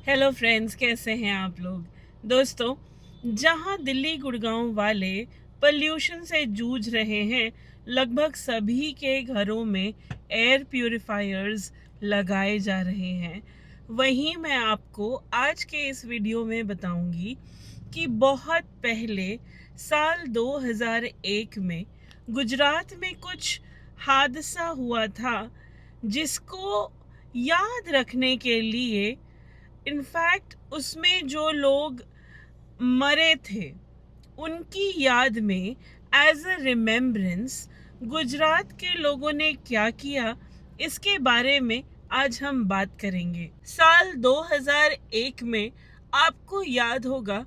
Hello friends, कैसे हैं आप लोग। दोस्तों, जहां दिल्ली गुड़गांव वाले पोल्यूशन से जूझ रहे हैं, लगभग सभी के घरों में एयर प्यूरिफायर्स लगाए जा रहे हैं, वहीं मैं आपको आज के इस वीडियो में बताऊंगी कि बहुत पहले साल 2001 में गुजरात में कुछ हादसा हुआ था, जिसको याद रखने के लिए इनफैक्ट उसमें जो लोग मरे थे उनकी याद में एज अ रिमेम्बरेंस गुजरात के लोगों ने क्या किया, इसके बारे में आज हम बात करेंगे। साल 2001 में आपको याद होगा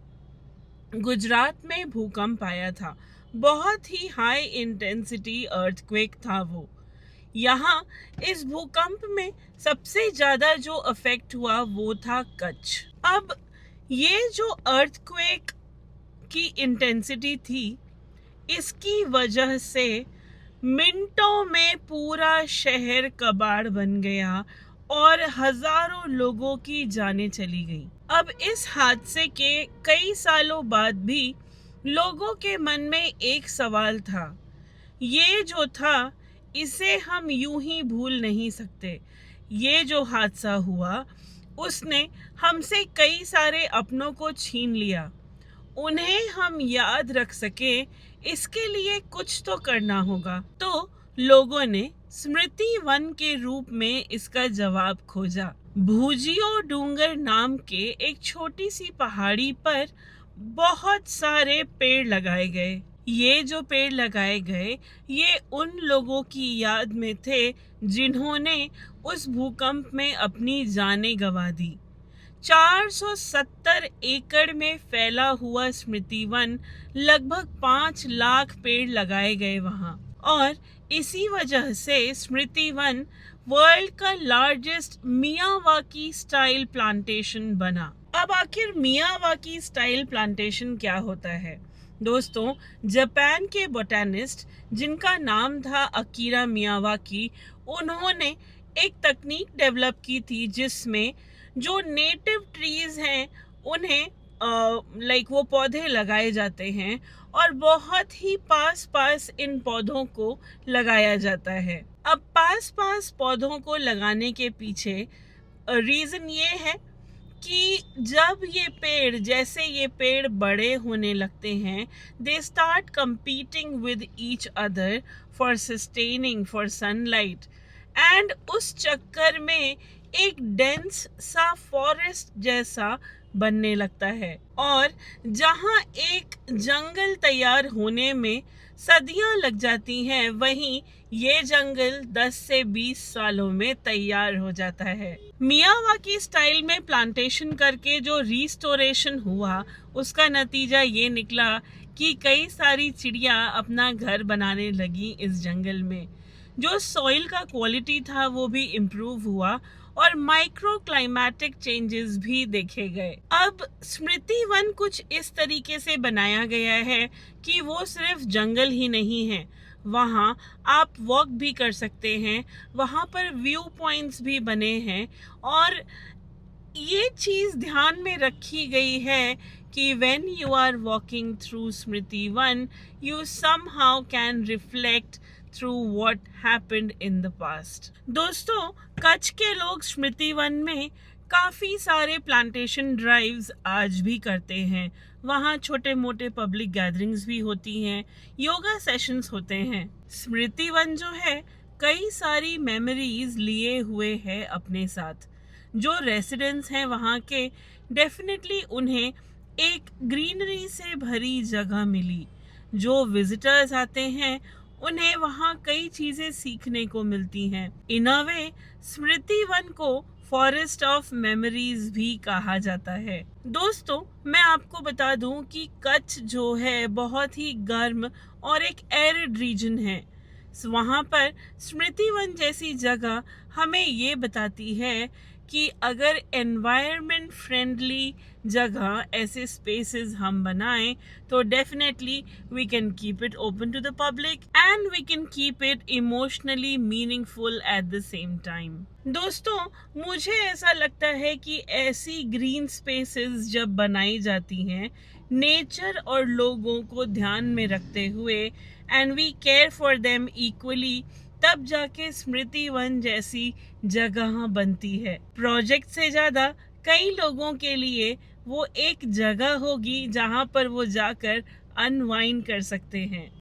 गुजरात में भूकंप आया था। बहुत ही हाई इंटेंसिटी अर्थक्वेक था वो। यहाँ इस भूकंप में सबसे ज़्यादा जो अफेक्ट हुआ वो था कच्छ। अब ये जो अर्थक्वेक की इंटेंसिटी थी, इसकी वजह से मिनटों में पूरा शहर कबाड़ बन गया और हजारों लोगों की जानें चली गई। अब इस हादसे के कई सालों बाद भी लोगों के मन में एक सवाल था। ये जो था, इसे हम यूं ही भूल नहीं सकते। ये जो हादसा हुआ, उसने हमसे कई सारे अपनों को छीन लिया। उन्हें हम याद रख सके, इसके लिए कुछ तो करना होगा। तो लोगों ने स्मृति वन के रूप में इसका जवाब खोजा। भुजियो डूंगर नाम के एक छोटी सी पहाड़ी पर बहुत सारे पेड़ लगाए गए। ये जो पेड़ लगाए गए, ये उन लोगों की याद में थे जिन्होंने उस भूकंप में अपनी जानें गंवा दी। 470 एकड़ में फैला हुआ स्मृति वन, लगभग 5 लाख पेड़ लगाए गए वहां, और इसी वजह से स्मृति वन वर्ल्ड का लार्जेस्ट मियावाकी स्टाइल प्लांटेशन बना। अब आखिर मियावाकी स्टाइल प्लांटेशन क्या होता है? दोस्तों, जापान के बोटैनिस्ट जिनका नाम था अकीरा मियावाकी, उन्होंने एक तकनीक डेवलप की थी जिसमें जो नेटिव ट्रीज हैं उन्हें वो पौधे लगाए जाते हैं और बहुत ही पास पास इन पौधों को लगाया जाता है। अब पास पास पौधों को लगाने के पीछे रीज़न ये है कि जब ये पेड़ बड़े होने लगते हैं, they start competing with each other for sustaining for sunlight, and उस चक्कर में एक डेंस सा फॉरेस्ट जैसा बनने लगता है। और जहां एक जंगल तैयार होने में सदियां लग जाती हैं, वहीं ये जंगल 10 से 20 सालों में तैयार हो जाता है। मियावाकी स्टाइल में प्लांटेशन करके जो रिस्टोरेशन हुआ, उसका नतीजा ये निकला कि कई सारी चिड़िया अपना घर बनाने लगी इस जंगल में। जो सॉइल का क्वालिटी था वो भी इम्प्रूव हुआ और माइक्रो क्लाइमेटिक चेंजेस भी देखे गए। अब स्मृति वन कुछ इस तरीके से बनाया गया है कि वो सिर्फ जंगल ही नहीं है, वहाँ आप वॉक भी कर सकते हैं, वहाँ पर व्यू पॉइंट्स भी बने हैं, और ये चीज़ ध्यान में रखी गई है कि when you are walking through Smriti one, you somehow can reflect through what happened in the past. दोस्तों, कच्छ के लोग स्मृति वन में काफ़ी सारे प्लांटेशन ड्राइव्स आज भी करते हैं। वहाँ छोटे मोटे पब्लिक गैदरिंग्स भी होती हैं, योगा सेशंस होते हैं। स्मृति वन जो है, कई सारी मेमोरीज लिए हुए है अपने साथ। जो रेसिडेंट्स हैं वहाँ के, डेफिनेटली उन्हें एक ग्रीनरी से भरी जगह मिली। जो विजिटर्स आते हैं, उन्हें वहाँ कई चीज़ें सीखने को मिलती हैं। इन अ वे स्मृति वन को फॉरेस्ट ऑफ मेमोरीज भी कहा जाता है। दोस्तों, मैं आपको बता दूं कि कच्छ जो है बहुत ही गर्म और एक एरिड रीजन है। वहाँ पर स्मृति वन जैसी जगह हमें ये बताती है कि अगर एनवायरनमेंट फ्रेंडली जगह ऐसे स्पेसेस हम बनाएं तो definitely we can keep it open to the public and we can keep it emotionally meaningful at the same time. दोस्तों, मुझे ऐसा लगता है कि ऐसी ग्रीन स्पेसेस जब बनाई जाती हैं नेचर और लोगों को ध्यान में रखते हुए and we care for them equally, तब जाके स्मृति वन जैसी जगह बनती है। प्रोजेक्ट से ज़्यादा कई लोगों के लिए वो एक जगह होगी जहाँ पर वो जाकर अनवाइंड कर सकते हैं।